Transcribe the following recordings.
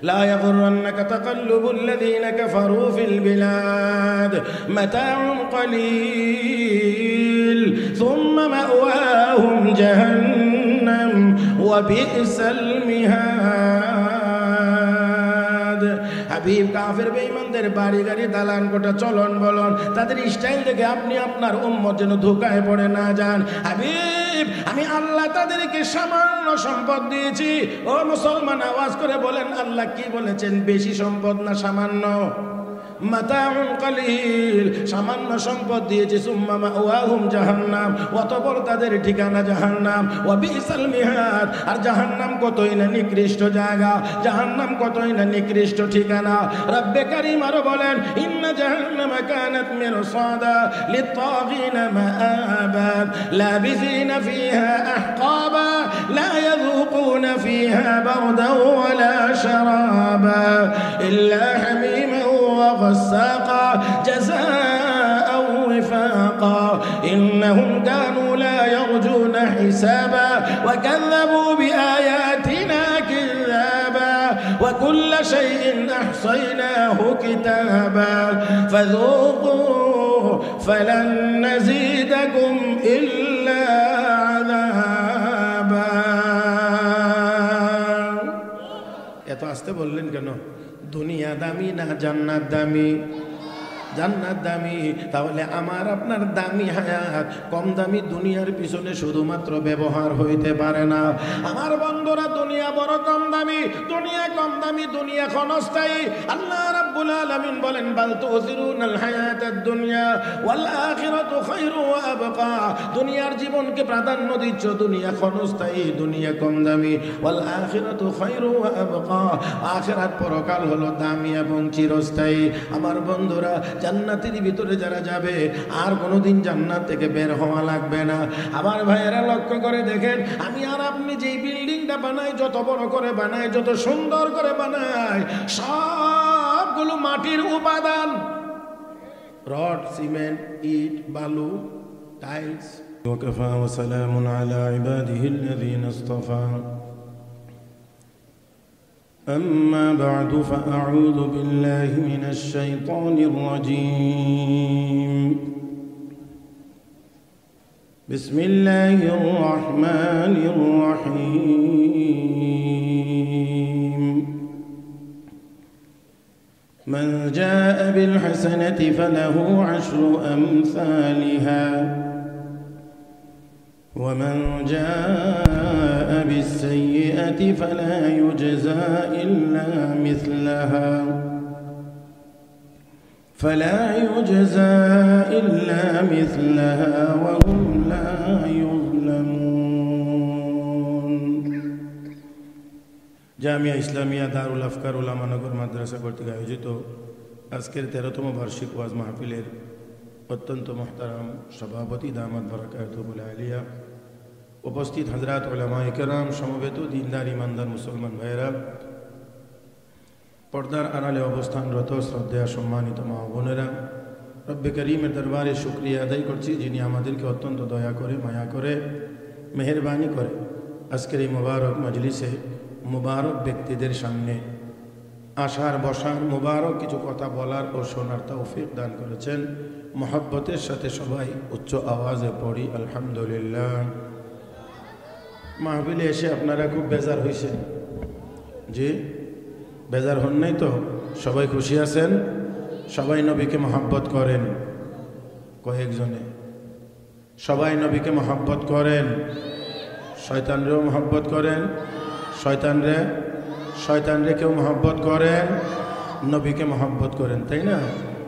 لا يغرنك تقلب الذين كفروا في البلاد متاع قليل ثم مأواهم جهنم وبئس المهاد হাবিব কাফের বেঈমানদের বাড়ি গাড়ি দালান কোঠা চলন বলন তাদের স্টাইল দেখে আপনি আপনার উম্মত যেন ধোঁকায় পড়ে না যান। হাবিব আমি আল্লাহ তাদেরকে সামান্য সম্পদ দিয়েছি। ও মুসলমান আওয়াজ করে বলেন আল্লাহ কি বলেছেন, বেশি সম্পদ না সামান্য? মাতাউন কালিল, সামান্য সম্পদ দিয়েছে। সুম্মা মাওয়াহুম জাহান্নাম, অতঃপর তাদের ঠিকানা জাহান্নাম। ওয়া বিসাল মিহাদ, আর জাহান্নাম কতই না নিকৃষ্ট জায়গা, জাহান্নাম কতই না নিকৃষ্ট ঠিকানা। রব্বে কারীম আরো বলেন ইন্না জাহান্নামা কানাত মিরসাদা লিত-তাগিনা মাআবা লাবিসিনা ফিহা আহকাবা লা ইয়াযুকুনা ফিহা বারদান ওয়ালা শারাবা ইল্লা হামিমান وغساقا جزاء وفاقا إنهم كانوا لا يرجون حسابا وكذبوا بآياتنا كذابا وكل شيء أحصيناه كتابا فذوقوا فلن نزيدكم إلا عذابا. এত আস্তে বললেন কেন? দুনিয়া দামি না জান্নাত দামি? জান্নাত দামি। তাহলে আমার আপনার দামি হায়াত কম দামি দুনিয়ার পিছনে শুধুমাত্র ব্যবহার হইতে পারে না। আমার বন্ধুরা দুনিয়া বড় কম দামি, দুনিয়া কম দামি, দুনিয়া ক্ষণস্থায়ী। আল্লাহ রাব্বুল আলামিন বলেন বাল তুসিরুনাল হায়াতাদ দুনিয়া ওয়াল আখিরাতু খায়রু ওয়া আবকা। দুনিয়ার জীবনকে প্রাধান্য দিচ্ছ, দুনিয়া ক্ষণস্থায়ী, দুনিয়া কম দামি। ওয়াল আখিরাতু খায়রু ওয়া আবকা, আখিরাত পরকাল হলো দামি এবং চিরস্থায়ী। আমার বন্ধুরা জান্নাতের ভিতরে যারা যাবে আর কোনোদিন জান্নাত থেকে বের হওয়া লাগবে না। আমার ভাইয়েরা লক্ষ্য করে দেখেন, আমি আর আপনি যেই বিল্ডিংটা বানাই, যত বড় করে বানাই, যত সুন্দর করে বানাই, সবগুলো মাটির উপাদান, রড, সিমেন্ট, ইট, বালু, টাইলস। ওয়াকাফা ওয়া সালামুন আলা ইবাদিহিল্লাযীনা ইসতাফা। أما بعد فأعوذ بالله من الشيطان الرجيم. بسم الله الرحمن الرحيم. من جاء بالحسنة فله عشر أمثالها ومن جاء بالسيئة فلا يجزى إلا مثلها وهم لا يظلمون. জামিয়া ইসলামিয়া দারুল আফকার উলামানগর মাদ্রাসা কর্তৃক আয়োজিত আজকের 13তম বার্ষিক ওয়াজ মাহফিলের অত্যন্ত মুহতারাম সভাপতি দামাত বারাকাতুহুল আলিয়া, উপস্থিত হযরত উলামায়ে কেরাম, সমবেত দিনদার ইমানদার মুসলমান ভাইয়েরা, পর্দার আড়ালে অবস্থানরত শ্রদ্ধেয় সম্মানিত মা বোনেরা, রব্বে করিমের দরবারে শুকরিয়া আদায় করছি যিনি আমাদেরকে অত্যন্ত দয়া করে, মায়া করে, মেহেরবানি করে আজকের এই মুবারক মজলিসে মুবারক ব্যক্তিদের সামনে আসার, বসার, মুবারক কিছু কথা বলার ও শোনার তৌফিক দান করেছেন। মহব্বতের সাথে সবাই উচ্চ আওয়াজে পড়ি আলহামদুলিল্লাহ। মাহফিলে এসে আপনারা খুব বেজার হয়েছেন? জি, বেজার হন নাই তো? সবাই খুশি আছেন? সবাই নবীকে মহব্বত করেন? কয়েকজনে সবাই নবীকে মহব্বত করেন? শয়তানরেও মহব্বত করেন? শয়তানরে কেউ মহব্বত করেন? নবীকে মহব্বত করেন, তাই না?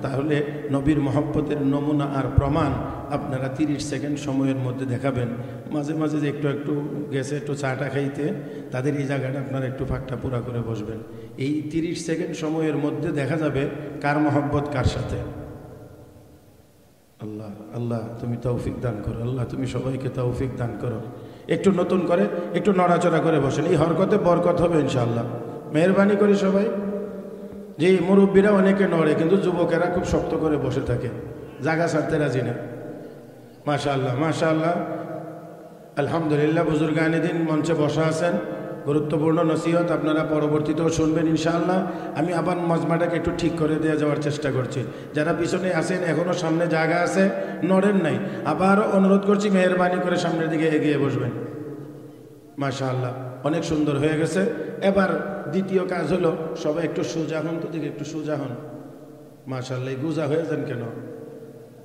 তাহলে নবীর মহব্বতের নমুনা আর প্রমাণ আপনারা 30 সেকেন্ড সময়ের মধ্যে দেখাবেন। মাঝে মাঝে যে একটু গেছে একটু চাটা খাইতে, তাদের এই জায়গাটা আপনারা একটু ফাঁকটা পুরা করে বসবেন। এই 30 সেকেন্ড সময়ের মধ্যে দেখা যাবে কার মহব্বত কার সাথে। আল্লাহ আল্লাহ তুমি তৌফিক দান করো, আল্লাহ তুমি সবাইকে তৌফিক দান করো। একটু নতুন করে একটু নড়াচড়া করে বসেন, এই হরকতে বরকত হবে ইনশাআল্লাহ। মেহরবানি করি সবাই। যে মুরব্বীরা অনেকে নড়ে, কিন্তু যুবকেরা খুব শক্ত করে বসে থাকে, জায়গা ছাড়তে রাজি না। মাশাআল্লাহ মাশাআল্লাহ, আলহামদুলিল্লাহ। বুজুর্গানে দিন মঞ্চে বসা আছেন, গুরুত্বপূর্ণ নসিহত, আপনারা পরবর্তীতেও শুনবেন ইনশাআল্লাহ। আমি আবার মজমাটাকে একটু ঠিক করে দিয়ে যাওয়ার চেষ্টা করছি। যারা পিছনে আছেন, এখনও সামনে জায়গা আছে, নড়েন নাই, আবারও অনুরোধ করছি মেহরবানি করে সামনের দিকে এগিয়ে বসবেন। মাশাআল্লাহ, অনেক সুন্দর হয়ে গেছে। এবার দ্বিতীয় কাজ হলো, সবাই একটু সোজা হন, তো দিকে একটু সোজা হন। মাশাআল্লাহ, গুজা হয়ে যান কেন?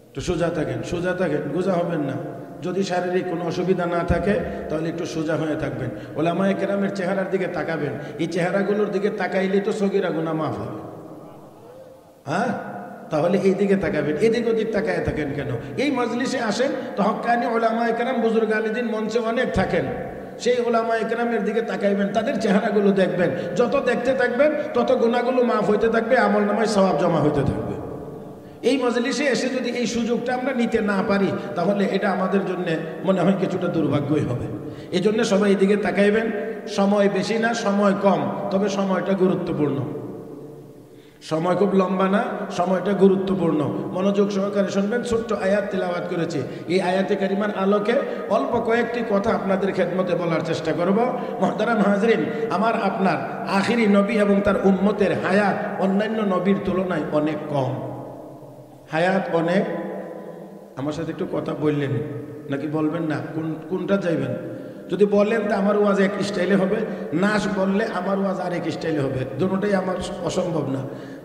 একটু সোজা থাকেন, সোজা থাকেন, গুজা হবেন না। যদি শারীরিক কোনো অসুবিধা না থাকে তাহলে একটু সোজা হয়ে থাকবেন। ওলামায়ে কেরামের চেহারার দিকে তাকাবেন। এই চেহারাগুলোর দিকে তাকাইলে তো সগীরা গুনাহ মাফ হবে। হ্যাঁ, তাহলে এই দিকে তাকাবেন, এদিক ওদিক তাকায় থাকেন কেন? এই মজলিসে আসেন তো হক্কানি ওলামায়ে কেরাম বুজুর্গ আলিদিন মঞ্চে অনেক থাকেন, সেই ওলামায়ে কেরামের দিকে তাকাইবেন, তাদের চেহারাগুলো দেখবেন। যত দেখতে থাকবেন তত গুনাহগুলো মাফ হইতে থাকবে, আমল নামায় সওয়াব জমা হইতে থাকবে। এই মজলিসে এসে যদি এই সুযোগটা আমরা নিতে না পারি তাহলে এটা আমাদের জন্য মনে হয় কিছুটা দুর্ভাগ্যই হবে। এই জন্য সবাই এদিকে তাকাইবেন। সময় বেশি না, সময় কম, তবে সময়টা গুরুত্বপূর্ণ। সময় খুব লম্বা না, সময়টা গুরুত্বপূর্ণ। মনোযোগ সহকারে শুনবেন। ছোট্ট আয়াত তিলাওয়াত করেছি। এই আয়াতে কারিমার আলোকে অল্প কয়েকটি কথা আপনাদের খেদমতে বলার চেষ্টা করব। মুহতারাম হাজরিন, আমার আপনার আখিরি নবী এবং তার উম্মতের হায়াত অন্যান্য নবীর তুলনায় অনেক কম। হায়াত অনেক। আমার সাথে একটু কথা বললেন নাকি বলবেন না? কোনটা চাইবেন? যদি বলেন তা আমার ওয়াজ এক স্টাইলে হবে, নাচ বললে আমার ওয়াজ আরেক স্টাইলে হবে। দুটোটাই আমার অসম্ভব না।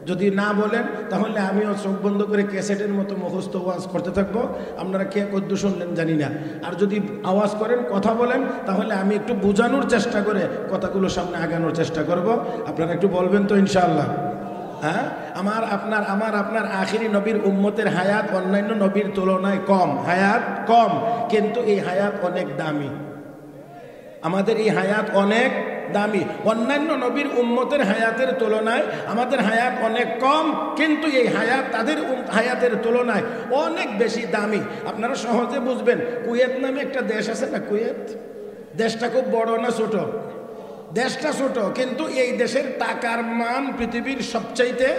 যদি না বলেন তাহলে আমিও চোখ বন্ধ করে ক্যাসেটের মতো মুখস্থ ওয়াজ করতে থাকবো। আপনারা কে কদ্দু শুনলেন জানি না। আর যদি আওয়াজ করেন, কথা বলেন, তাহলে আমি একটু বোঝানোর চেষ্টা করে কথাগুলো সামনে আগানোর চেষ্টা করব। আপনারা একটু বলবেন তো ইনশাআল্লাহ? হ্যাঁ, আমার আপনার আখিরি নবীর উম্মতের হায়াত অন্যান্য নবীর তুলনায় কম। হায়াত কম, কিন্তু এই হায়াত অনেক দামি। আমাদের এই হায়াত অনেক দামি। অন্যান্য নবীর উম্মতের হায়াতের তুলনায় আমাদের হায়াত অনেক কম, কিন্তু এই হায়াত তাদের হায়াতের তুলনায় অনেক বেশি দামি। আপনারা সহজে বুঝবেন। কুয়েত নামে একটা দেশ আছে না? কুয়েত দেশটা খুব বড় না ছোট? দেশটা ছোট, কিন্তু এই দেশের টাকার মান পৃথিবীর সবচাইতে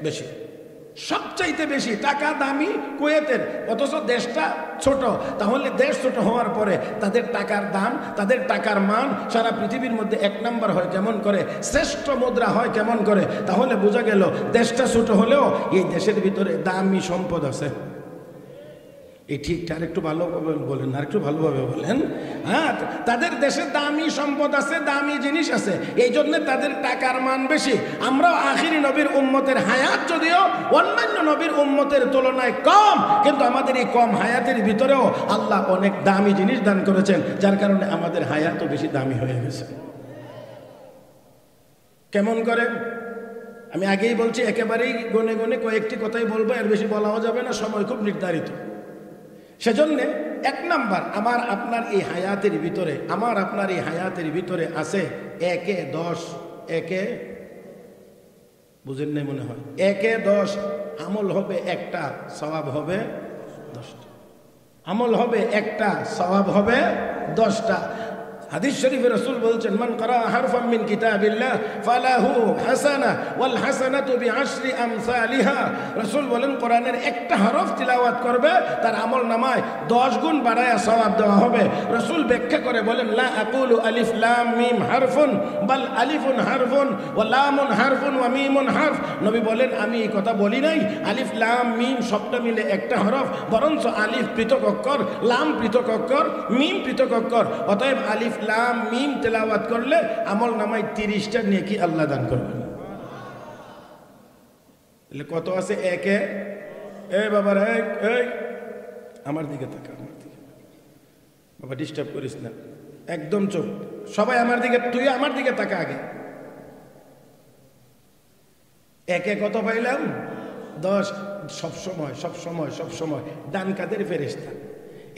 বেশি। সবচাইতে বেশি টাকা দামি কুয়েতের, অথচ দেশটা ছোট। তাহলে দেশ ছোট হওয়ার পরে তাদের টাকার দাম, তাদের টাকার মান সারা পৃথিবীর মধ্যে এক নাম্বার হয় কেমন করে? শ্রেষ্ঠ মুদ্রা হয় কেমন করে? তাহলে বোঝা গেল দেশটা ছোট হলেও এই দেশের ভিতরে দামি সম্পদ আছে। এই ঠিকটা আর একটু ভালোভাবে বলেন, আর একটু ভালোভাবে বলেন। হ্যাঁ, তাদের দেশে দামি সম্পদ আছে, দামি জিনিস আছে, এই জন্য তাদের টাকার মান বেশি। আমরাও আখিরি নবীর উম্মতের হায়াত যদিও অন্যান্য নবীর উম্মতের তুলনায় কম, কিন্তু আমাদের এই কম হায়াতের ভিতরেও আল্লাহ অনেক দামি জিনিস দান করেছেন, যার কারণে আমাদের হায়াতও বেশি দামি হয়ে গেছে। কেমন করে? আমি আগেই বলছি, একেবারেই গনে গনে কয়েকটি কথাই বলবো, এর বেশি বলাও যাবে না, সময় খুব নির্ধারিত। সেজন্যে এক নাম্বার, আমার আপনার এই হায়াতের ভিতরে আছে একে 10, একে বুঝেন নাই মনে হয়, একে 10 আমল হবে একটা, সওয়াব হবে 10টা। আমল হবে একটা, সওয়াব হবে 10টা। হাদিস শরীফে রাসূল বলছেন, মান ক্বারা হারফাম মিন কিতাবিল্লাহ ফালাহু হাসানাহ ওয়াল হাসানাতু বিআশরি আমসালিহা। রাসূল বলেন, কোরআনের একটা হরফ তিলাওয়াত করবে তার আমল নামায় 10 গুণ বাড়ায়া সওয়াব দেওয়া হবে। রাসূল ব্যাখ্যা করে বলেন, লা আকুলু আলিফ লাম মিম হারফুন বাল আলিফুন হারফুন ওয়া লামুন হারফুন ওয়া মিমুন হারফ। নবী বলেন, আমি এই কথা বলি নাই আলিফ লাম মিম সবটা মিলে একটা হরফ, বরঞ্চ আলিফ পৃথক অক্ষর, লাম পৃথক অক্ষর, মিম পৃথক অক্ষর। অতএব আলিফ লাম মিম তেলাওয়াত করলে আমল নামায় 30টা নেকি আল্লাহ দান করবেন। কত আছে? একে, এই বাবার, এই আমার দিকে তাকা, আমার দিকে বাবা, ডিস্টার্ব করিস না, একদম চুপ। সবাই আমার দিকে, তুই আমার দিকে তাকা আগে। একে কত পাইলাম? 10। সবসময় ডান কাদের ফেরেশতা।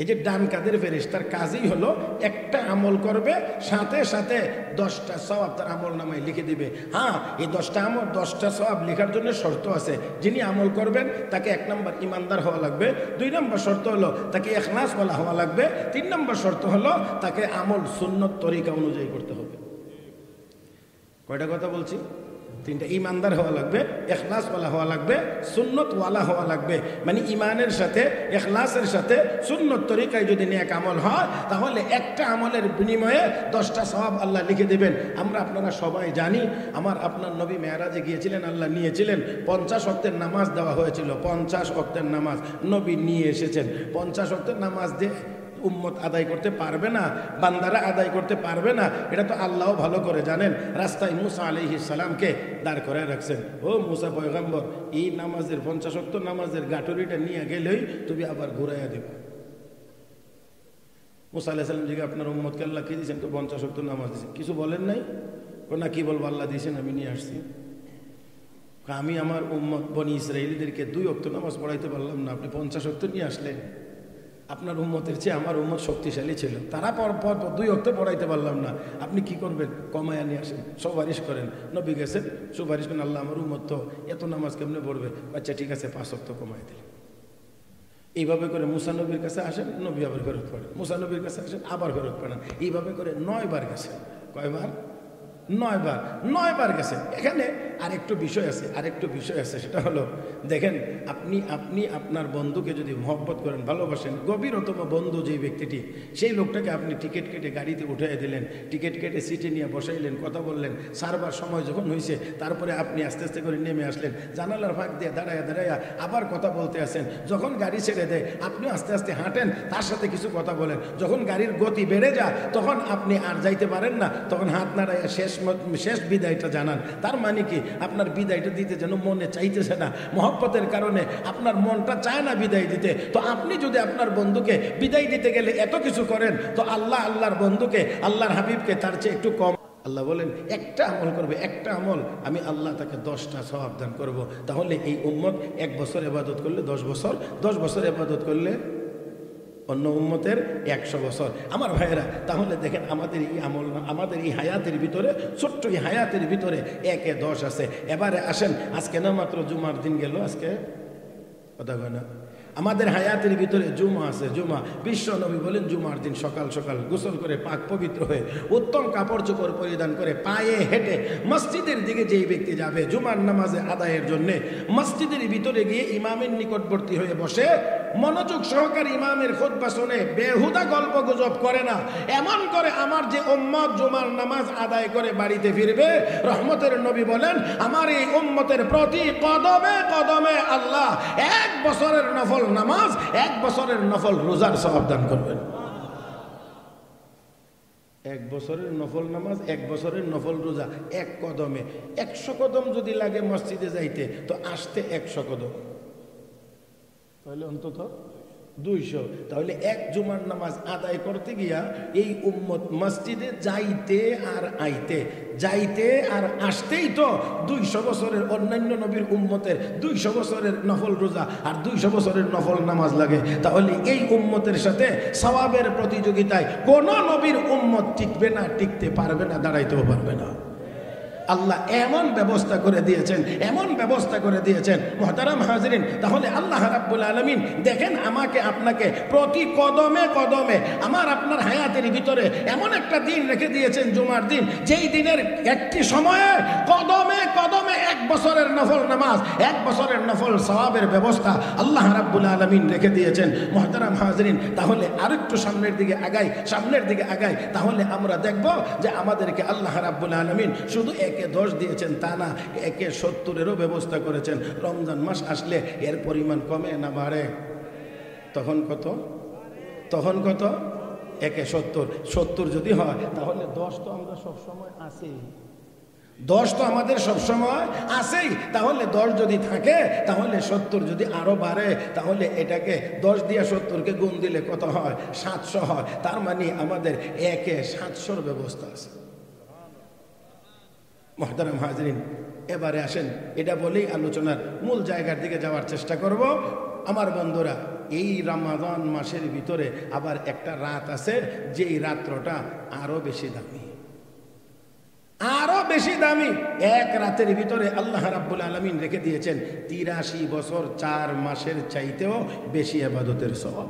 এই যে ডান কাদের ফেরেশতার কাজই হলো একটা আমল করবে, সাথে সাথে 10টা সওয়াব তার আমল নামায় লিখে দিবে। হ্যাঁ, এই 10টা আমল, 10টা সওয়াব লেখার জন্য শর্ত আছে। যিনি আমল করবেন তাকে 1 নম্বর ইমানদার হওয়া লাগবে, 2 নম্বর শর্ত হলো তাকে ইখলাসওয়ালা হওয়া লাগবে, 3 নম্বর শর্ত হলো তাকে আমল সুন্নত তরিকা অনুযায়ী করতে হবে। কয়টা কথা বলছি? তিনটা, ইমানদার হওয়া লাগবে, ইখলাসওয়ালা হওয়া লাগবে, সুন্নতওয়ালা হওয়া লাগবে। মানে ইমানের সাথে ইখলাসের সাথে সুন্নত তরিকায় যদি নেক আমল হয় তাহলে একটা আমলের বিনিময়ে 10টা সওয়াব আল্লাহ লিখে দেবেন। আমরা আপনারা সবাই জানি আমার আপনার নবী মেরাজে গিয়েছিলেন, আল্লাহ নিয়েছিলেন, 50 ওয়াক্তের নামাজ দেওয়া হয়েছিল। 50 ওয়াক্তের নামাজ নবী নিয়ে এসেছেন। 50 ওয়াক্তের নামাজ দিয়ে উম্মত আদায় করতে পারবে না, বান্দারা আদায় করতে পারবে না, এটা তো আল্লাহও ভালো করে জানেন। রাস্তায় মুসা আলাইহিস সালামকে দাঁড় করায় রাখছেন, ও মুসা পয়গম্বর, এই নামাজের 50 ওয়াক্ত নামাজের গাটুরিটা নিয়ে গেলেই তুমি আবার ঘুরাইয়া দেবে। মুসা আলাইহিস সালাম জিজ্ঞাসা, আপনার উম্মতকে আল্লাহ কি দিয়েছেন? তো 50 ওয়াক্ত নামাজ দিয়েছেন। কিছু বলেন নাই? না, কি বলবো, আল্লাহ দিয়েছেন, আমি নিয়ে আসছি। আমি আমার উম্মত বনি ইসরায়েলিদেরকে 2 ওয়াক্ত নামাজ পড়াইতে পারলাম না, আপনি 50 ওয়াক্ত নিয়ে আসলেন। আপনার উম্মতের চেয়ে আমার উম্মত শক্তিশালী ছিল, তারা পর 2 ওয়াক্ত পড়াইতে পারলাম না, আপনি কি করবেন? কমায়া নিয়ে আসেন, সুপারিশ করেন। নবী গেছেন, সুপারিশ করেন, আল্লাহ আমার উম্মত তো এত নামাজ কেমনে পড়বে? আচ্ছা ঠিক আছে, 5 ওয়াক্ত কমাই দিলেন। এইভাবে করে মুসা নবীর কাছে আসেন, নবী আবার ফেরত পড়েন, মুসা নবীর কাছে আসেন, আবার ফেরত পড়েন। এইভাবে করে 9 বার গেছেন। কয়বার? 9 বার গেছেন। এখানে আরেকটু বিষয় আছে, সেটা হলো, দেখেন আপনি আপনার বন্ধুকে যদি মহব্বত করেন, ভালোবাসেন, গভীরতম বন্ধু যেই ব্যক্তিটি, সেই লোকটাকে আপনি টিকিট কেটে গাড়িতে উঠিয়ে দিলেন, টিকিট কেটে সিটে নিয়ে বসাইলেন, কথা বললেন, সারবার সময় যখন হয়েছে তারপরে আপনি আস্তে আস্তে করে নেমে আসলেন, জানালার ফাঁক দিয়ে দাঁড়ায়া আবার কথা বলতে আসেন। যখন গাড়ি ছেড়ে দেয় আপনি আস্তে আস্তে হাঁটেন, তার সাথে কিছু কথা বলেন। যখন গাড়ির গতি বেড়ে যায় তখন আপনি আর যাইতে পারেন না, তখন হাত নাড়াইয়া শেষ বিদায়টা জানান। তার মানে কি, আপনার বিদায়টা দিতে যেন মনে চাইতেছে না, মহব্বতের কারণে আপনার মনটা চায় না বিদায় দিতে। তো আপনি যদি আপনার বন্ধুকে বিদায় দিতে গেলে এত কিছু করেন, তো আল্লাহর বন্ধুকে, আল্লাহর হাবিবকে তার চেয়ে একটু কম। আল্লাহ বলেন একটা আমল করবে, একটা আমল, আমি আল্লাহ তাকে 10টা সওয়াব দান করব। তাহলে এই উম্মত 1 বছর ইবাদত করলে 10 বছর, 10 বছর ইবাদত করলে অন্য উম্মতের 100 বছর। আমার ভাইয়েরা, তাহলে দেখেন আমাদের এই আমল, আমাদের এই হায়াতের ভিতরে, ছোট্ট এই হায়াতের ভিতরে 1 এ 10 আছে। এবারে আসেন, আজকে না মাত্র জুমার দিন গেল, আজকে কথা কয় না, আমাদের হায়াতের ভিতরে জুমা আছে। জুমা, বিশ্ব নবী বলেন জুমার দিন সকাল সকাল গোসল করে পাক পবিত্র হয়ে উত্তম কাপড় চোপড় পরিধান করে পায়ে হেঁটে মসজিদের দিকে যেই ব্যক্তি যাবে জুমার নামাজে আদায়ের জন্য, মসজিদের ভিতরে গিয়ে ইমামের নিকটবর্তী হয়ে বসে মনোযোগ সহকারে ইমামের খুতবা শুনে বেহুদা গল্প গুজব করে না, এমন করে আমার যে উম্মত জুমার নামাজ আদায় করে বাড়িতে ফিরবে, রহমতের নবী বলেন আমার এই উম্মতের প্রতি কদমে কদমে আল্লাহ 1 বছরের নফল নামাজ, 1 বছরের নফল রোজার সওয়াব দান করবেন। 1 বছরের নফল নামাজ, 1 বছরের নফল রোজা, 1 কদমে। 100 কদম যদি লাগে মসজিদে যাইতে, তো আসতে 100 কদম, তাহলে অন্তত 200। তাহলে 1 জুমার নামাজ আদায় করতে গিয়া এই উম্মত মসজিদে যাইতে আর আসতেই তো 200 বছরের, অন্যান্য নবীর উম্মতের 200 বছরের নফল রোজা আর 200 বছরের নফল নামাজ লাগে। তাহলে এই উম্মতের সাথে সওয়াবের প্রতিযোগিতায় কোন নবীর উম্মত টিকবে না, টিকতে পারবে না, দাঁড়াইতেও পারবে না। আল্লাহ এমন ব্যবস্থা করে দিয়েছেন, এমন ব্যবস্থা করে দিয়েছেন মুহতারাম হাজিরিন। তাহলে আল্লাহ রাব্বুল আলামিন দেখেন আমাকে আপনাকে প্রতি কদমে কদমে আমার আপনার হায়াতের ভিতরে এমন একটা দিন রেখে দিয়েছেন, জুমার দিন, যেই দিনের একটি সময়ে কদমে কদমে 1 বছরের নফল নামাজ, 1 বছরের নফল সওয়াবের ব্যবস্থা আল্লাহ রাব্বুল আলামিন রেখে দিয়েছেন মুহতারাম হাজিরিন। তাহলে আরেকটু সামনের দিকে আগাই, তাহলে আমরা দেখব যে আমাদেরকে আল্লাহ রাব্বুল আলামিন শুধু 1 এ 10 দিয়েছেন তা না, 1 এ 70-এরও ব্যবস্থা করেছেন। রমজান মাস আসলে এর পরিমাণ কমে না বাড়ে? তখন কত? 1 এ 70 যদি হয় তাহলে 10 তো আমরা সবসময় আছেই, 10 তো আমাদের সবসময় আছেই। তাহলে 10 যদি থাকে, তাহলে 70 যদি আরো বাড়ে, তাহলে এটাকে 10 দিয়ে 70-কে গুণ দিলে কত হয়? 700 হয়। তার মানে আমাদের 1 এ 700-র ব্যবস্থা আছে। মুহতারাম হাজিরিন, এবারে আসেন, এটা বলেই আলোচনার মূল জায়গার দিকে যাওয়ার চেষ্টা করব। আমার বন্ধুরা, এই রমাদান মাসের ভিতরে আবার একটা রাত আছে, যেই রাত্রটা আরো বেশি দামি, আরো বেশি দামি। 1 রাতের ভিতরে আল্লাহ রাব্বুল আলামিন রেখে দিয়েছেন 83 বছর 4 মাসের চাইতেও বেশি ইবাদতের সওয়াব।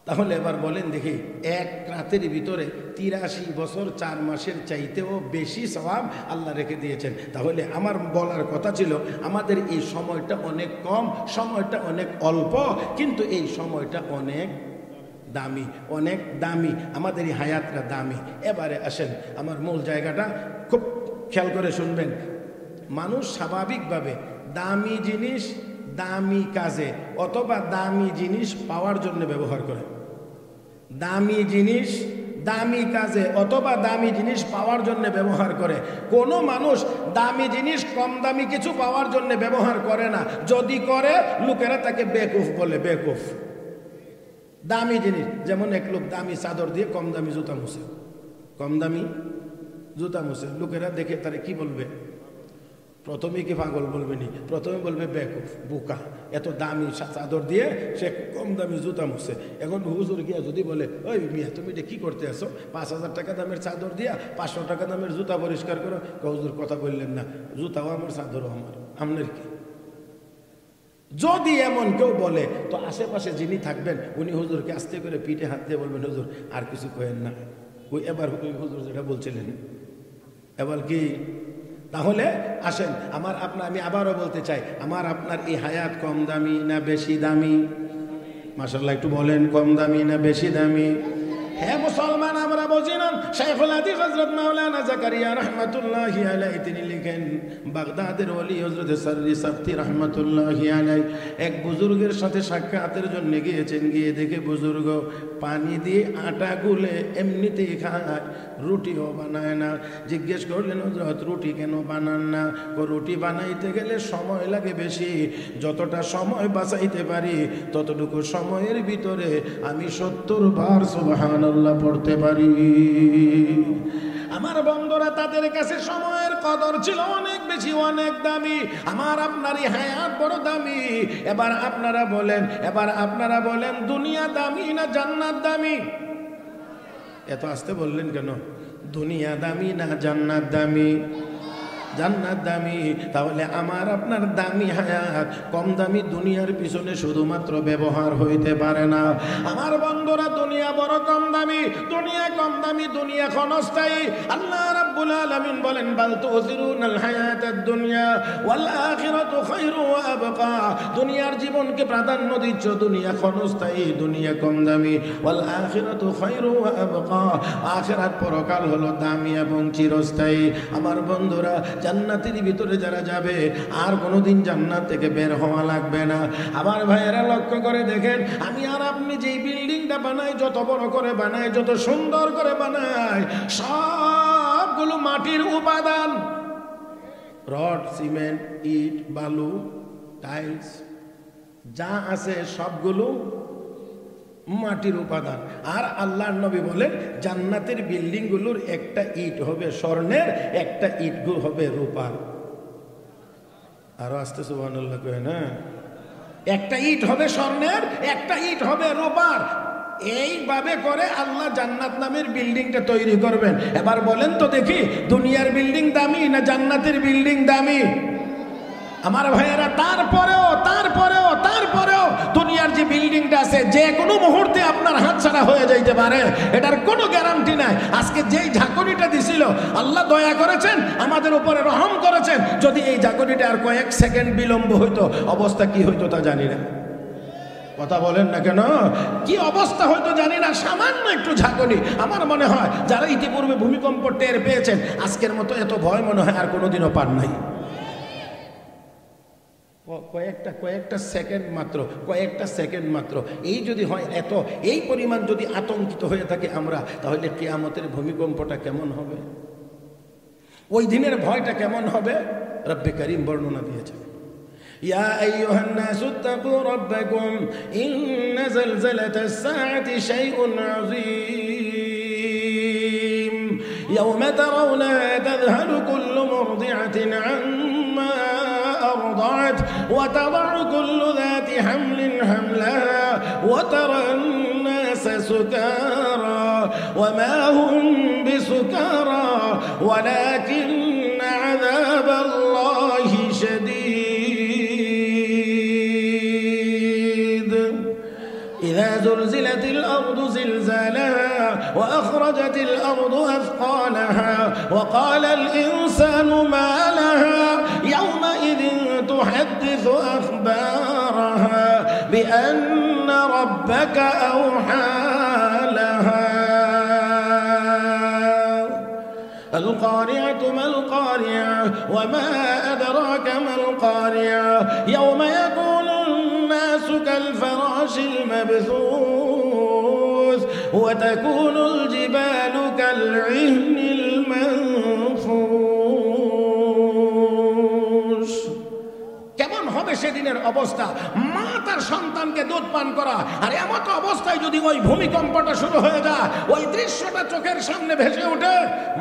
তাহলে এবার বলেন দেখি, এক রাতের ভিতরে 83 বছর 4 মাসের চাইতেও বেশি সওয়াব আল্লাহ রেখে দিয়েছেন। তাহলে আমার বলার কথা ছিল, আমাদের এই সময়টা অনেক কম, সময়টা অনেক অল্প, কিন্তু এই সময়টা অনেক দামি, অনেক দামি, আমাদের এই হায়াতটা দামি। এবারে আসেন আমার মূল জায়গাটা খুব খেয়াল করে শুনবেন। মানুষ স্বাভাবিকভাবে দামি জিনিস দামি কাজে অথবা দামি জিনিস পাওয়ার জন্য ব্যবহার করে। দামি জিনিস দামি কাজে অথবা দামি জিনিস পাওয়ার জন্য ব্যবহার করে। কোনো মানুষ দামি জিনিস কম দামি কিছু পাওয়ার জন্য ব্যবহার করে না। যদি করে, লোকেরা তাকে বেকুফ বলে, বেকুফ। দামি জিনিস, যেমন এক লোক দামি চাদর দিয়ে কম দামি জুতা মুছে, কম দামি জুতা মুছে, লোকেরা দেখে তারা কি বলবে? প্রথমে কি পাগল বলবে নি? প্রথমে বলবে বেকুফ, বোকা, এত দামি চাদর দিয়ে সে কম দামি জুতা মুছে। এখন হুজুর গিয়া যদি বলে, ওই মিয়া তুমি এটা কি করতে আসো, 5,000 টাকা দামের চাদর দিয়া 500 টাকা দামের জুতা পরিষ্কার করো, হুজুর কথা বললেন না, জুতাও আমার চাদরও আমার, আপনার কি? যদি এমন কেউ বলে, তো আশেপাশে যিনি থাকবেন উনি হুজুরকে আস্তে করে পিঠে হাত দিয়ে বলবেন, হুজুর আর কিছু কয়েন না, ওই এবার হুজুর যেটা বলছিলেন এবার কি? তাহলে আসেন আমি আবারও বলতে চাই, আমার আপনার এই হায়াত কম দামি না বেশি দামি? মাশাআল্লাহ, একটু বলেন, কম দামি না বেশি দামি? হ্যাঁ মুসলমান, আমরা বুঝি না। শাইখুল হাদিস হযরত মাওলানা জাকারিয়া রাহমাতুল্লাহি আলাইহি তিনি লিখেন, বাগদাদের ওলি হযরত সাররি সাফতি রাহমাতুল্লাহি আলাইহি এক বুজুর্গের সাথে সাক্ষাতের জন্য গিয়েছেন। গিয়ে দেখে বুজুর্গ পানি দিয়ে আটা গুলে এমনিতেই খায়, রুটিও বানায় না। জিজ্ঞেস করলেন, হযরত রুটি কেন বানান না? রুটি বানাইতে গেলে সময় লাগে বেশি, যতটা সময় বাঁচাইতে পারি ততটুকু সময়ের ভিতরে আমি 70 বার সুবহানাল্লাহ পড়তে পারি। আমার বন্ধুরা, তাদের কাছে সময়ের কদর ছিল অনেক বেশি, অনেক দামি। আমার আপনারই হায়াত বড় দামি। এবার আপনারা বলেন দুনিয়া দামি না জান্নাত দামি? এত আসতে বললেন কেন? দুনিয়া দামি না জান্নাত দামি? জান্নাত দামি। তাহলে আমার আপনার দামি হায়াত কম দামি দুনিয়ার পিছনে শুধুমাত্র ব্যবহার হইতে পারে না। আমার বন্ধুরা, দুনিয়া বড় কম দামি, দুনিয়া কম দামি, দুনিয়া ক্ষণস্থায়ী। আল্লাহ রাব্বুল আলামিন বলেন, বাল তুসিরুনাল হায়াতাদ দুনিয়া ওয়াল আখিরাতু খায়রু ওয়া আবকা। দুনিয়ার জীবনকে প্রাধান্য দিচ্ছ, দুনিয়া ক্ষণস্থায়ী, দুনিয়া কম দামি। ওয়াল আখিরাতু খায়রু ওয়া আবকা, আখিরাত পরকাল হলো দামি এবং চিরস্থায়ী। আমার বন্ধুরা, জান্নাতের ভিতরে যারা যাবে আর কোনোদিন জান্নাত থেকে বের হওয়া লাগবে না। আমার ভাইয়েরা লক্ষ্য করে দেখেন, আমি আর আপনি যেই বিল্ডিংটা বানাই, যত বড় করে বানাই, যত সুন্দর করে বানাই, সবগুলো মাটির উপাদান। রড, সিমেন্ট, ইট, বালু, টাইলস যা আছে সবগুলো মাটির উপাদান। আর আল্লাহর নবী বলেন, জান্নাতের বিল্ডিং গুলোর একটা ইট হবে স্বর্ণের, একটা ইট হবে রূপার। আরো আসতে সুবহানাল্লাহ কয় না? একটা ইট হবে স্বর্ণের, একটা ইট হবে রূপার। এইভাবে করে আল্লাহ জান্নাত নামের বিল্ডিংটা তৈরি করবেন। এবার বলেন তো দেখি, দুনিয়ার বিল্ডিং দামি না জান্নাতের বিল্ডিং দামি? আমার ভাইয়েরা, তারপরেও দুনিয়ার যে বিল্ডিংটা আছে, যে কোনো মুহূর্তে আপনার হাতছাড়া হয়ে যাইতে পারে, এটার কোনো গ্যারান্টি নাই। আজকে যেই ঝাঁকুনিটা দিছিল, আল্লাহ দয়া করেছেন, আমাদের উপরে রহম করেছেন। যদি এই ঝাঁকুনিটা আর কয়েক সেকেন্ড বিলম্ব হইতো, অবস্থা কি হইতো তা জানি না। কথা বলেন না কেন? কি অবস্থা হয়তো জানি না। সামান্য একটু ঝাঁকুনি, আমার মনে হয় যারা ইতিপূর্বে ভূমিকম্প টের পেয়েছেন, আজকের মতো এত ভয় মনে হয় আর কোনোদিনও পান নাই। কয়েকটা সেকেন্ড মাত্র এই যদি হয়, এই পরিমাণ যদি আতঙ্কিত হয়ে থাকে আমরা, তাহলে কিয়ামতের ভূমিকম্পটা কেমন হবে? ওই দিনের ভয়টা কেমন হবে? রব্বে কারীম বর্ণনা দিয়েছেন, ইয়া আইয়ুহান নাসু তাকু রাব্বাকুম ইন্না যালজালাতাস সাআতি শাইউন আযীম ইয়াওমা তারাউনাহা তাযহালু কুল্লু মুরদি'atin 'amma أرضعت وتضع كل ذات حمل حملها وترى الناس سكارى وما هم بسكارى ولكن عذاب الله شديد إذا زلزلت الأرض زلزالها وأخرجت الأرض أثقالها وقال الإنسان ما لها يومئذ تحدث أخبارها بأن ربك أوحى لها القارعة ما القارعة وما أدراك ما القارعة يوم يكون الناس كالفراش المبثوث وتكون الجبال كالعهن المنفوش কেমন হবে সেদিনের অবস্থা মা তার সন্তানকে দুধ পান করা আর এমন অবস্থায় যদি ওই ভূমিকম্পটা শুরু হয়ে যায় ওই দৃশ্যটা চোখের সামনে ভেসে ওঠে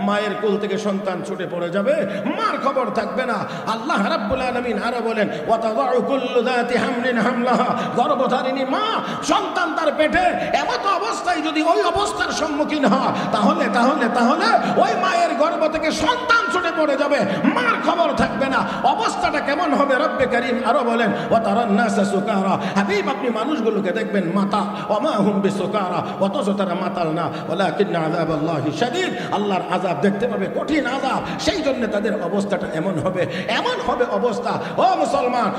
মায়ের কোল থেকে সন্তান ছুটে পড়ে যাবে মার খবর থাকবে না আল্লাহ রাব্বুল আলামিন আরো বলেন ওয়াতাদাউ কুল্লু যাতি হামলিন হামলাহা গর্ভধারিণী মা সন্তান তার পেটে এমন অবস্থায় যদি ওই অবস্থার সম্মুখীন হয় তাহলে তাহলে তাহলে ওই মায়ের গর্ভ থেকে সন্তান ছুটে পড়ে যাবে মার খবর থাকবে না অবস্থাটা কেমন হবে রব্বে কারীম আরো বলেন ওয়াতারান নাসা সুকারা হাবিব আপনি মানুষগুলোকে দেখবেন মাতা ওমা হুম বিসুকারা অথচ তারা মাতাল না ওয়ালাকিন আযাবাল্লাহি শাদীদ আল্লাহর আযাব দেখতে পাবে কঠিন আযাব সেই জন্য তাদের অবস্থাটা এমন হবে অবস্থা ও মুসলমান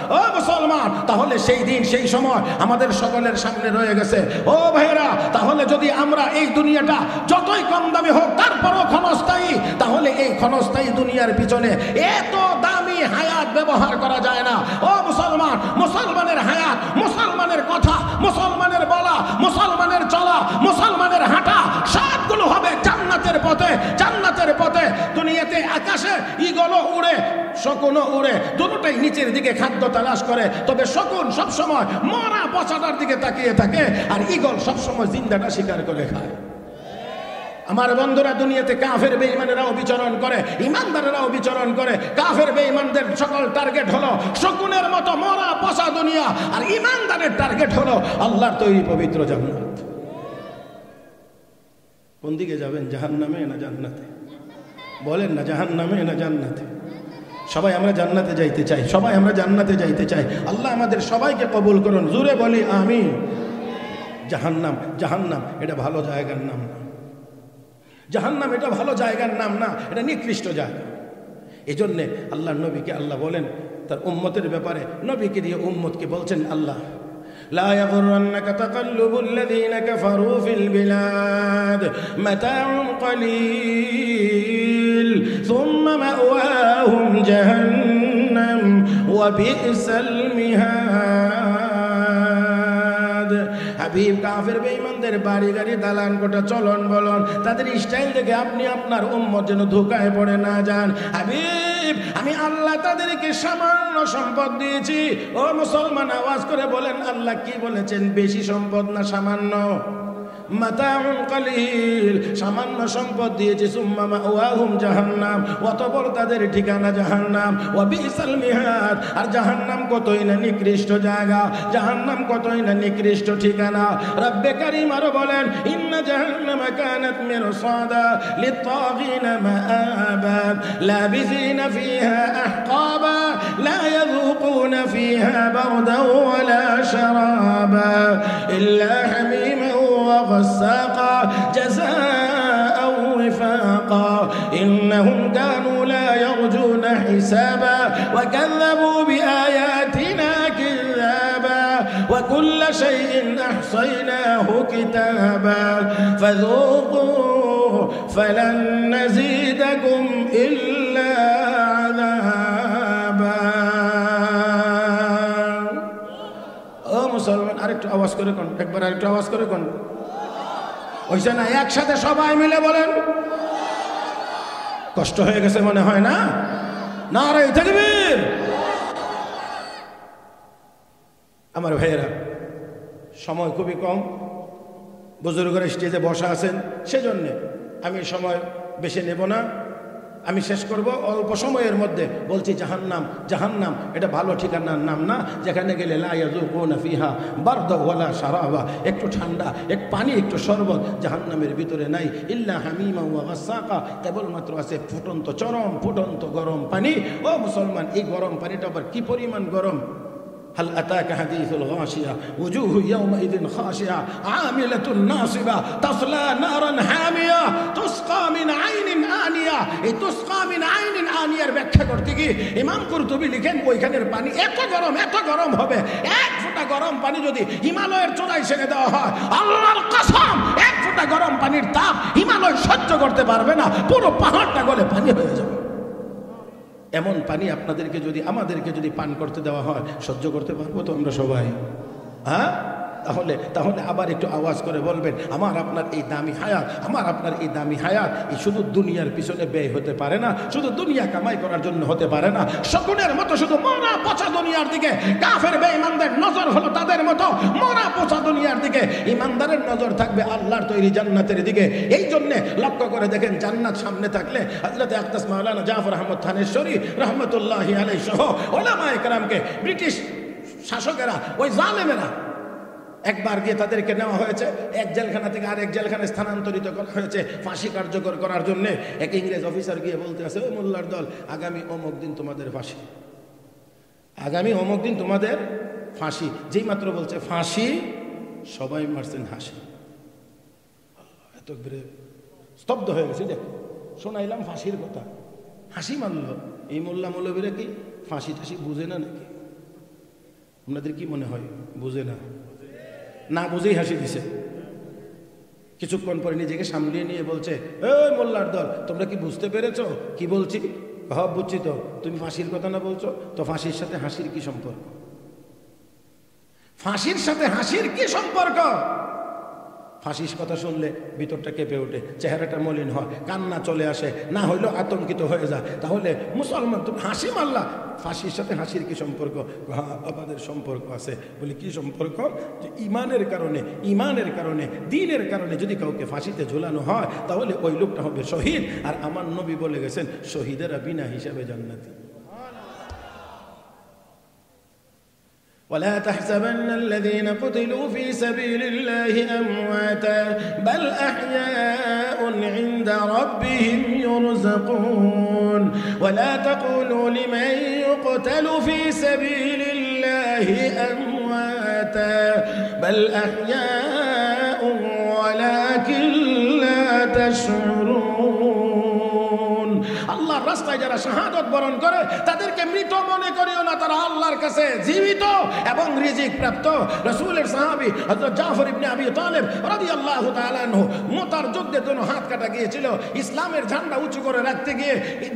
তাহলে সেই দিন সেই সময় আমাদের সকলের সামনে রয়ে গেছে ও ভাইরা তাহলে যদি আমরা এই দুনিয়াটা যতই কম দামি হোক তারপরও ক্ষণস্থায়ী তাহলে এই ক্ষণস্থায়ী দুনিয়ার পিছনে এত দামি হায়াত ব্যবহার করা যায় না ও মুসলমানের হায়াত মুসলমানের কথা মুসলমানের বলা মুসলমানের চলা মুসলমানের হাঁটা সবগুলো হবে জান্নাতের পথে দুনিয়াতে আকাশে ঈগলও উড়ে শকুনও উড়ে দুটোটাই নিচের দিকে খাদ্য তালাশ করে তবে শকুন সবসময় মরা পচাটার দিকে তাকিয়ে থাকে আর ঈগল সবসময় জিন্দাটা শিকার করে খায় আমার বন্ধুরা দুনিয়াতে কাফের বেঈমানেরাও বিচরণ করে ইমানদারেরাও বিচরণ করে কাফের বেঈমানদের সকল টার্গেট হলো শকুনের মতো মরা পচা দুনিয়া আর ইমানদারের টার্গেট হলো আল্লাহর তৈরি পবিত্র জান্নাত কোন দিকে যাবেন জাহান্নামে না জান্নাতে বলেন না জাহান্নামে না জান্নাতে সবাই আমরা জান্নাতে যাইতে চাই আল্লাহ আমাদের সবাইকে কবুল করুন জোরে বলি আমিন জাহান্নাম এটা ভালো জায়গার নাম না জাহান্নাম এটা ভালো জায়গার নাম না এটা নিকৃষ্ট জায়গা এজন্য আল্লাহর নবীকে আল্লাহ বলেন তার উম্মতের ব্যাপারে নবীকে দিয়ে উম্মতকে বলছেন আল্লাহ لا يغرنك تقلب الذين كفروا في البلاد متاع قليل ثم مأواهم جهنم وبئس المهاد হাবিব কাফের বেঈমানদের বাড়ি গাড়ি দালান কোঠা চলন বলন তাদের স্টাইল দেখে আপনি আপনার উম্মত যেন ধোঁকায় পড়ে না যান হাবিব আমি আল্লাহ তাদেরকে সামান্য সম্পদ দিয়েছি ও মুসলমান আওয়াজ করে বলেন আল্লাহ কি বলেছেন বেশি সম্পদ না সামান্য মাতাউন কালিল সামান্য সম্পদ দিয়েছে সুম্মা মাওয়াহুম জাহান্নাম অতঃপর তাদের ঠিকানা জাহান্নাম ওয়া বিসাল মিহাদ আর জাহান্নাম কতই না নিকৃষ্ট জায়গা জাহান্নাম কতই না নিকৃষ্ট ঠিকানা রব্বে কারীম আরো বলেন ইন্না জাহান্নামা কানাত মিরসাদা লিত-তাগিনা মাআবা লাবিসিনা ফিহা আহকাবা লা ইয়াযুকুনা ফিহা বারদান ওয়ালা শারাবা ইল্লা হামিমান وغساقا جزاء وفاقا إنهم كانوا لا يرجون حسابا وكذبوا بآياتنا كذابا وكل شيء أحصيناه كتابا فذوقوا فلن نزيدكم إلا عذابا মুসলমান আরেকটু আওয়াজ করে কোন একবার আরেকটু আওয়াজ করে কোন ওইসে না একসাথে সবাই মিলে বলেন কষ্ট হয়ে গেছে মনে হয় না নারে তাকবীর আমার ভাইয়েরা সময় খুবই কম বুজুর্গরা স্টেজে বসা আছেন সেজন্য আমি সময় বেশি নেব না আমি শেষ করব অল্প সময়ের মধ্যে বলছি জাহান্নাম এটা ভালো ঠিকানার নাম না যেখানে গেলে লা ইয়াযুকুনা ফিহা বারদা ওয়ালা শারাবা একটু ঠান্ডা এক পানি একটু শরবত জাহান্নামের ভিতরে নাই ইল্লা হামিমা ওয়া গাসাকা কেবলমাত্র আছে চরম ফুটন্ত গরম পানি ও মুসলমান এই গরম পানিটা আবার কি পরিমাণ গরম هل أتاك حديث الغاشية وجوه يومئذ خاشعة عاملة ناصبة تصلى نارا حامية تسقى من عين آنية تسقى من عين آنية ব্যাখ্যা করতে গিয়ে ইমাম কুরতুবী লিখেন ওইখানের পানি এত গরম হবে এক ফোঁটা গরম পানি যদি হিমালয়ের চূড়ায় ছেড়ে দেওয়া হয় আল্লাহর কসম এক ফোঁটা গরম পানির তাপ হিমালয় সহ্য করতে পারবে না, পুরো পাহাড়টা গলে পানি হয়ে যাবে। এমন পানি আপনাদেরকে যদি আমাদেরকে যদি পান করতে দেওয়া হয় সহ্য করতে পারবো তো আমরা সবাই? হ্যাঁ, তাহলে আবার একটু আওয়াজ করে বলবেন, আমার আপনার এই দামি হায়াত, আমার আপনার এই দামি হায়াত এই শুধু দুনিয়ার পিছনে ব্যয় হতে পারে না, শুধু দুনিয়া কামাই করার জন্য হতে পারে না। শকুনের মতো শুধু মরা পচা দুনিয়ার দিকে কাফের বেঈমানদের নজর হলো তাদের মতো মরা পচা দুনিয়ার দিকে, ইমানদারের নজর থাকবে আল্লাহর তৈরি জান্নাতের দিকে। এই জন্য লক্ষ্য করে দেখেন, জান্নাত সামনে থাকলে হযরত আকদাস মাওলানা জাফর আহমদ থানেশ্বরী রহমতুল্লাহি আলাইহি সহ উলামায়ে কেরামকে ব্রিটিশ শাসকেরা, ওই জালেমেরা একবার গিয়ে তাদেরকে নেওয়া হয়েছে, এক জেলখানা থেকে আরেক জেলখানায় স্থানান্তরিত করা হয়েছে ফাঁসি কার্যকর করার জন্য। এক ইংরেজ অফিসার গিয়ে বলতে আছে, ওই মোল্লার দল, আগামী অমুক দিন তোমাদের ফাঁসি, আগামী অমুক দিন তোমাদের ফাঁসি। যেই মাত্র বলছে ফাঁসি, সবাই মারছেন হাসি। এত স্তব্ধ হয়ে গেছে। দেখ, শোনাইলাম ফাঁসির কথা, হাসি মানল। এই মোল্লা মৌলবীরা কি ফাঁসি টাসি বুঝে না নাকি? আপনাদের কি মনে হয় বুঝে না? না বুঝেই হাসি দিছে। কিছুক্ষণ পরে নিজেকে সামলিয়ে নিয়ে বলছে, এই মোল্লার দল, তোমরা কি বুঝতে পেরেছো কি বলছি? হ্যাঁ বুঝছি তো। তুমি ফাঁসির কথা না বলছো তো, ফাঁসির সাথে হাসির কি সম্পর্ক? ফাঁসির সাথে হাসির কি সম্পর্ক? ফাঁসির কথা শুনলে ভিতরটা কেঁপে ওঠে, চেহারাটা মলিন হয়, কান্না চলে আসে, না হইলেও আতঙ্কিত হয়ে যায়। তাহলে মুসলমান তুমি হাসি মারলা, ফাঁসির সাথে হাসির কি সম্পর্ক? হ্যাঁ আমাদের সম্পর্ক আছে। বলি কি সম্পর্ক? যে ইমানের কারণে দ্বীনের কারণে যদি কাউকে ফাঁসিতে ঝুলানো হয় তাহলে ওই লোকটা হবে শহীদ। আর আমার নবী বলে গেছেন, শহীদেরা বিনা হিসাবে জান্নাতি। ولا تحسبن الذين قتلوا في سبيل الله أمواتا بل أحياء عند ربهم يرزقون ولا تقولوا لمن يقتل في سبيل الله أمواتا بل أحياء ولكن لا تشعرون। আল্লাহর রাস্তায় যারা শাহাদাত বরণ করে তাদেরকে মৃত মনে করিও না, তারা আল্লাহর কাছে জীবিত এবং রিজিক প্রাপ্ত। রাসূলের সাহাবী হযরত জাফর ইবনে আবি তালেব রাদিয়াল্লাহু তাআলা আনহু মুতার যুদ্ধের জন্য হাত কাটা গিয়েছিল। ইসলামের ঝান্ডা উঁচু করে রাখতে গিয়ে,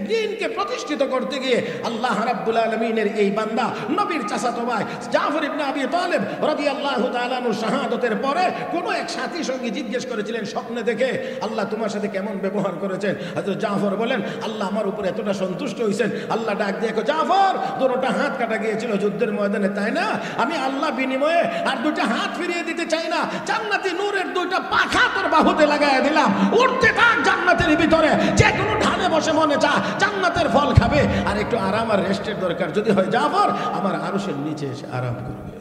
দ্বীনকে প্রতিষ্ঠিত করতে গিয়ে আল্লাহ রাব্বুল আলামিনের এই বান্দা নবীর চাচাতো ভাই জাফর ইবনে আবি তালেব রাদিয়াল্লাহু তাআলা আনহু শাহাদাতের পরে কোন এক সাথী সঙ্গী জিজ্ঞেস করেছিলেন স্বপ্নে দেখে, আল্লাহ তোমার সাথে কেমন ব্যবহার করেছেন? হযরত জাফর বলেন, আল্লাহ আমার উপরে এতটা সন্তুষ্ট হয়েছেন, আল্লাহ ডাক দিয়ে জাফর, দুটোটা হাত কাটা গিয়েছিল যুদ্ধের ময়দানে, তাই না? আমি আল্লাহ বিনিময়ে আর দুইটা হাত ফিরিয়ে দিতে চাই না, জান্নাতি নূরের দুইটা পাখা তোর বাহুতে লাগাইয়া দিলাম, উঠতে থাক জান্নাতের ভিতরে, যে কোনো ঢালে বসে মনে চা জান্নাতের ফল খাবে। আর একটু আরাম আর রেস্টের দরকার যদি হয় জাফর, আমার আরশের নিচে এসে আরাম করবে।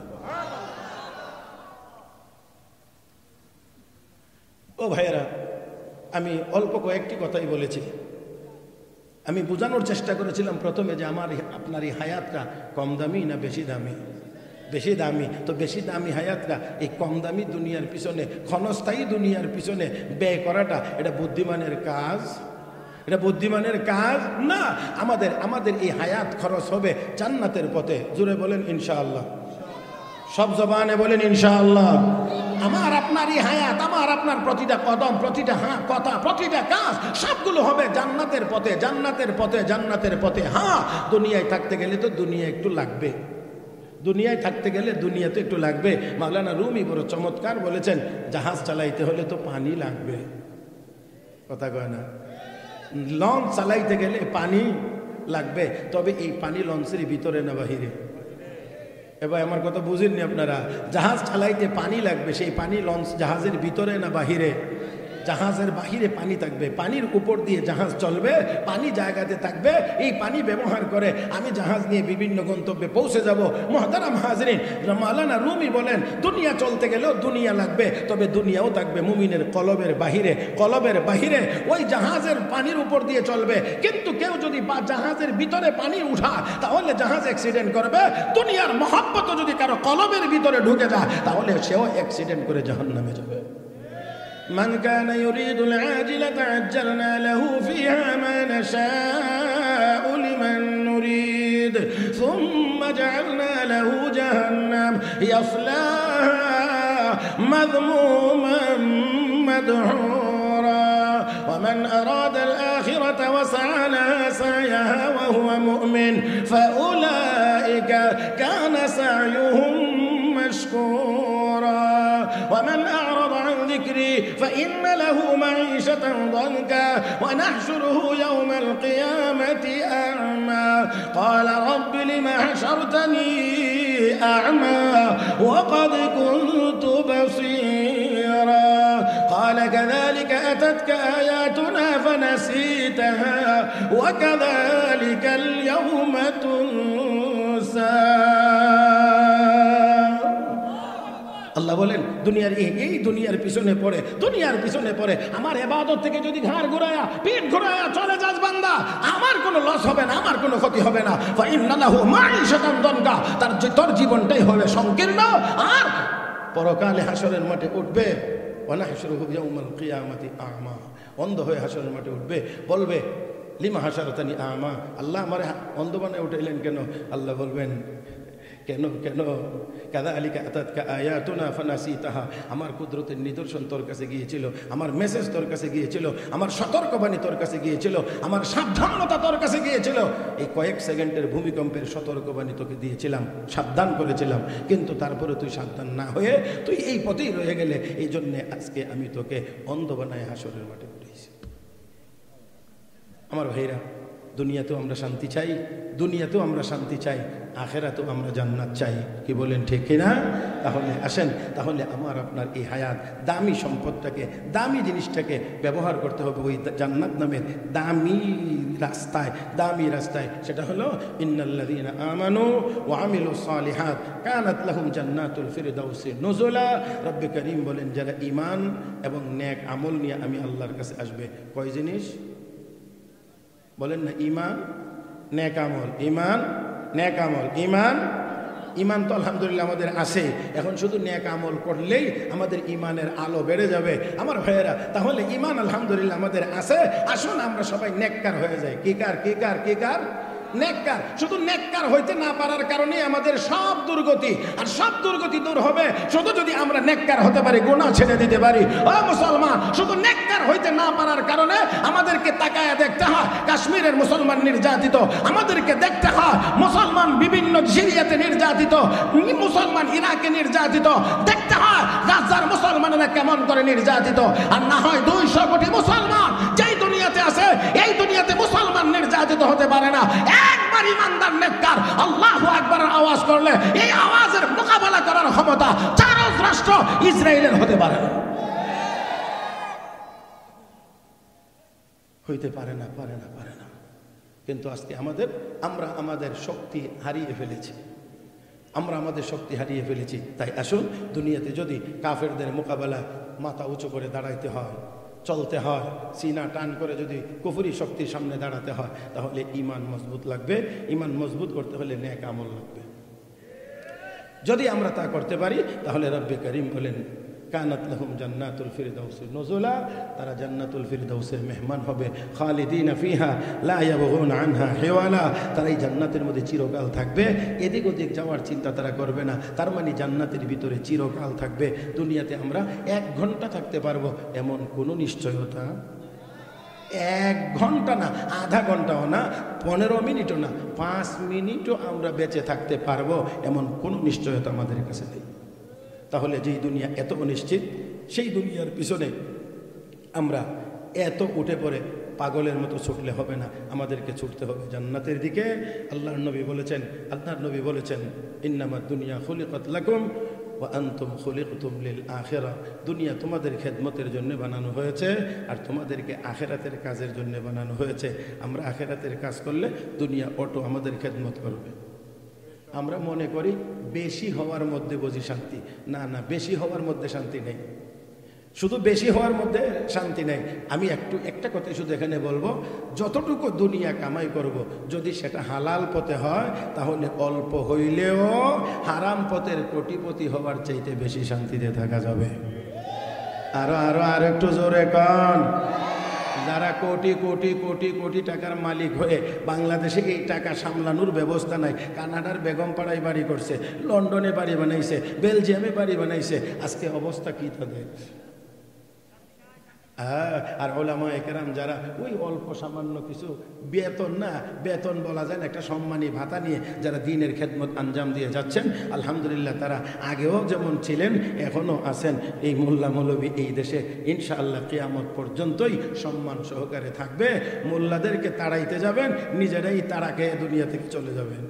ও ভাইয়েরা, আমি অল্প কয়েকটি কথাই বলেছি। আমি বোঝানোর চেষ্টা করেছিলাম প্রথমে যে আমার আপনার এই হায়াতটা কম দামি না বেশি দামি? বেশি দামি। তো বেশি দামি হায়াতটা এই কম দামি দুনিয়ার পিছনে, ক্ষণস্থায়ী দুনিয়ার পিছনে ব্যয় করাটা এটা বুদ্ধিমানের কাজ? এটা বুদ্ধিমানের কাজ না। আমাদের এই হায়াত খরচ হবে জান্নাতের পথে। জুড়ে বলেন ইনশাআল্লাহ, সব জবানে বলেন ইনশাআল্লাহ। আমার আপনার এই হায়াত, আমার আপনার প্রতিটা কদম, প্রতিটা কথা, প্রতিটা কাজ সবগুলো হবে জান্নাতের পথে, জান্নাতের পথে, জান্নাতের পথে। হ্যাঁ, দুনিয়ায় থাকতে গেলে তো দুনিয়া একটু লাগবে, দুনিয়ায় থাকতে গেলে দুনিয়া তো একটু লাগবে। মাওলানা রুমি বড় চমৎকার বলেছেন, জাহাজ চালাইতে হলে তো পানি লাগবে, কথা কয় না? লঞ্চ চালাইতে গেলে পানি লাগবে, তবে এই পানি লঞ্চের ভিতরে না বাহিরে? এবার আমার কথা বুঝেননি আপনারা? জাহাজ চালাইতে পানি লাগবে, সেই পানি লঞ্চ জাহাজের ভিতরে না বাহিরে? জাহাজের বাহিরে পানি থাকবে, পানির উপর দিয়ে জাহাজ চলবে, পানি জায়গাতে থাকবে, এই পানি ব্যবহার করে আমি জাহাজ নিয়ে বিভিন্ন গন্তব্যে পৌঁছে যাব। মুহতারাম হাজরিন, মাওলানা রুমি বলেন দুনিয়া চলতে গেলেও দুনিয়া লাগবে, তবে দুনিয়াও থাকবে মুমিনের কলবের বাহিরে, কলবের বাহিরে ওই জাহাজের পানির উপর দিয়ে চলবে। কিন্তু কেউ যদি জাহাজের ভিতরে পানি উঠা তাহলে জাহাজ অ্যাক্সিডেন্ট করবে। দুনিয়ার মহব্বত যদি কারো কলবের ভিতরে ঢুকে যায় তাহলে সেও অ্যাক্সিডেন্ট করে জাহান্নামে যাবে। من كان يريد العاجلة عجلنا له فيها ما نشاء لمن نريد ثم جعلنا له جهنم يصلاها مذموما مدحورا ومن أراد الآخرة وسعى لها سعيها وهو مؤمن فأولئك كان سعيهم مشكورا ومن أعرض عن ذكري فإن له معيشة ضنكا ونحشره يوم القيامة أعمى قال رب لم حشرتني أعمى وقد كنت بصيرا قال كذلك أتتك آياتنا فنسيتها وكذلك اليوم تنسى আল্লাহ বলেন দুনিয়ার এই দুনিয়ার পিছনে পড়ে আমার ইবাদত থেকে যদি ঘাড় ঘুরায়া পিঠ ঘুরায়া চলে যাস বান্দা, আমার কোনো লস হবে না, আমার কোনো ক্ষতি হবে না। ফাইন্নালাহু মাঈশাতান দানকা, তোর জীবনটাই হবে সংকীর্ণ। আর পরকালে হাসরের মাঠে উঠবে, ওয়া নাহশুরুহু ইয়াউমাল কিয়ামাতি আ'মা, অন্ধ হয়ে হাসরের মাঠে উঠবে, বলবে লিমা হাশারতানি আ'মা, আল্লাহ আমারে অন্ধ বানায় উঠাইলেন কেন? আল্লাহ বলবেন কেন কাযালিকা আতাতকা আয়াতুনা ফানাসিতাহা, আমার কুদরতের নিদর্শন তোর কাছে গিয়েছিল, আমার মেসেজ তোর কাছে গিয়েছিল, আমার সতর্কবাণী তোর কাছে গিয়েছিল, আমার সাবধানতা তোর কাছে গিয়েছিল। এই কয়েক সেকেন্ডের ভূমিকম্পের সতর্কবাণী তোকে দিয়েছিলাম, সাবধান করেছিলাম, কিন্তু তারপরে তুই সাবধান না হয়ে তুই এই পথেই রয়ে গেলে। এই জন্যে আজকে আমি তোকে অন্ধ বানায় হাসরের মাঠে উঠেছি। আমার ভাইরা, দুনিয়াতেও আমরা শান্তি চাই, দুনিয়াতেও আমরা শান্তি চাই, আখেরাতেও আমরা জান্নাত চাই। কি বলেন ঠিক কিনা? তাহলে আসেন, তাহলে আমার আপনার এই হায়াত দামি সম্পদটাকে, দামি জিনিসটাকে ব্যবহার করতে হবে ওই জান্নাত নামের দামি রাস্তায়। সেটা হলো ইন্নাল্লাযীনা আমানু ওয়া আমিলুস সালিহাত কানাত লাহুম জান্নাতুল ফিরদাউসি নুজুলা। রব্বে করিম বলেন যারা ঈমান এবং নেক আমল নিয়ে আমি আল্লাহর কাছে আসবে, কয় জিনিস বলেন না? ঈমান, নেক আমল, ঈমান, নেক আমল, ঈমান। ঈমান তো আলহামদুলিল্লাহ আমাদের আছে, এখন শুধু নেক আমল করলেই আমাদের ঈমানের আলো বেড়ে যাবে। আমার ভাইয়েরা, তাহলে ঈমান আলহামদুলিল্লাহ আমাদের আছে, আসুন আমরা সবাই নেককার হয়ে যাই। কি কার নেককার। শুধু নেককার হইতে না পারার কারণে আমাদের সব দুর্গতি, আর সব দুর্গতি দূর হবে শুধু যদি আমরা নেককার হতে পারি, গুনাহ ছেড়ে দিতে পারি। ও মুসলমান, শুধু নেককার হইতে না পারার কারণে আমাদেরকে তাকায়া দেখতে হয় কাশ্মীরের মুসলমান নির্যাতিত, আমাদেরকে দেখতে হয় মুসলমান বিভিন্ন সিরিয়াতে নির্যাতিত, মুসলমান ইরাকে নির্যাতিত, দেখতে হয় গাজার মুসলমানেরা কেমন করে নির্যাতিত। আর না হয় 200 কোটি মুসলমান যেই দুনিয়াতে আছে, এই দুনিয়াতে মুসলমান নির্যাতিত হতে পারে না। একবার ইমানদার নেককার আল্লাহু আকবার আওয়াজ করলে এই আওয়াজের মোকাবেলা করার ক্ষমতা চারজ রাষ্ট্র ইসরায়েলের হতে পারে না, হইতে পারে না। কিন্তু আজকে আমরা আমাদের শক্তি হারিয়ে ফেলেছি, তাই আসুন দুনিয়াতে যদি কাফেরদের মোকাবেলা মাথা উঁচু করে দাঁড়াইতে হয়, চলতে হয়, সিনা টান করে যদি কুফরি শক্তির সামনে দাঁড়াতে হয়, তাহলে ঈমান মজবুত লাগবে। ঈমান মজবুত করতে হলে নেক আমল লাগবে। যদি আমরা তা করতে পারি তাহলে রব্বে করিম বলেন কানাত লাহুম জান্নাতুল ফিরদাউসি নুজুলা, তারা জান্নাতুল ফিরদাউসের মেহমান হবে। খালিদিনা ফিহা লা ইয়াবগুনা আনহা হিওয়ালা, তারা এই জান্নাতের মধ্যে চিরকাল থাকবে, এদিক ওদিক যাওয়ার চিন্তা তারা করবে না। তার মানে জান্নাতের ভিতরে চিরকাল থাকবে। দুনিয়াতে আমরা 1 ঘন্টা থাকতে পারবো এমন কোনো নিশ্চয়তা, 1 ঘন্টা না, আধা ঘন্টাও না, 15 মিনিটও না, 5 মিনিটও আমরা বেঁচে থাকতে পারবো এমন কোনো নিশ্চয়তা আমাদের কাছে নেই। তাহলে যেই দুনিয়া এত অনিশ্চিত, সেই দুনিয়ার পিছনে আমরা এত উঠে পড়ে পাগলের মতো ছুটলে হবে না, আমাদেরকে ছুটতে হবে জান্নাতের দিকে। আল্লাহর নবী বলেছেন ইন্নামাদ দুনিয়া খুলিকাত লাকুম ওয়া আনতুম খুলিকতুম লিল আখিরা, দুনিয়া তোমাদের খেদমতের জন্য বানানো হয়েছে আর তোমাদেরকে আখিরাতের কাজের জন্য বানানো হয়েছে। আমরা আখিরাতের কাজ করলে দুনিয়া অটো আমাদের খেদমত করবে। আমরা মনে করি বেশি হওয়ার মধ্যে বুঝি শান্তি। না না, বেশি হওয়ার মধ্যে শান্তি নেই, শুধু বেশি হওয়ার মধ্যে শান্তি নেই। আমি একটা কথা শুধু এখানে বলবো, যতটুকু দুনিয়া কামাই করব, যদি সেটা হালাল পথে হয় তাহলে অল্প হইলেও হারাম পথের কোটিপতি হওয়ার চাইতে বেশি শান্তিতে থাকা যাবে। আরো আরো আর একটু জোরে কন। যারা কোটি কোটি কোটি কোটি টাকার মালিক হয়ে বাংলাদেশে এই টাকা সামলানোর ব্যবস্থা নাই, কানাডার বেগমপাড়ায় বাড়ি করছে, লন্ডনে বাড়ি বানাইছে, বেলজিয়ামে বাড়ি বানাইছে, আজকে অবস্থা কি তাদের? আর ওলামায়ে কেরাম যারা ওই অল্প সামান্য কিছু বেতন, না বেতন বলা যায় না, একটা সম্মানী ভাতা নিয়ে যারা দ্বীনের খেদমত আঞ্জাম দিয়ে যাচ্ছেন, আলহামদুলিল্লাহ তারা আগেও যেমন ছিলেন এখনও আছেন। এই মোল্লা মৌলবী এই দেশে ইনশাআল্লাহ কিয়ামত পর্যন্তই সম্মান সহকারে থাকবে। মোল্লাদেরকে তাড়াইতে যাবেন, নিজেরাই তাড়া খেয়ে দুনিয়া থেকে চলে যাবেন।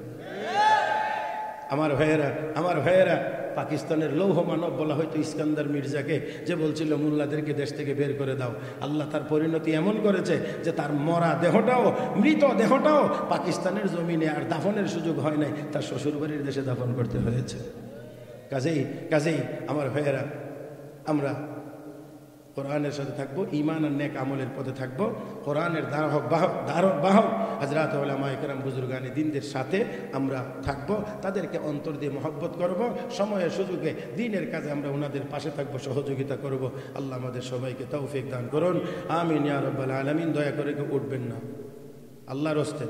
আমার ভাইয়েরা, পাকিস্তানের লৌহ মানব বলা হয়তো ইস্কান্দার মির্জাকে, যে বলছিল মোল্লাদেরকে দেশ থেকে বের করে দাও, আল্লাহ তার পরিণতি এমন করেছে যে তার মরা দেহটাও, মৃত দেহটাও পাকিস্তানের জমিনে আর দাফনের সুযোগ হয় নাই, তার শ্বশুরবাড়ির দেশে দাফন করতে হয়েছে। কাজেই আমার ভাইয়েরা, আমরা কোরআনের সাথে থাকবো, ঈমান আর নেক আমলের পথে থাকবো, কোরআনের ধারক বাহক হযরত উলামায়ে কেরাম বুজুর্গানে দ্বীনদের সাথে আমরা থাকবো, তাদেরকে অন্তর দিয়ে মহব্বত করব, সময়ে সুযোগে দ্বীনের কাজে আমরা ওনাদের পাশে থাকবো, সহযোগিতা করব। আল্লাহ আমাদের সবাইকে তৌফিক দান করুন, আমিন ইয়া রাব্বাল আলামিন। দয়া করে কেউ উঠবেন না, আল্লাহর হস্তে।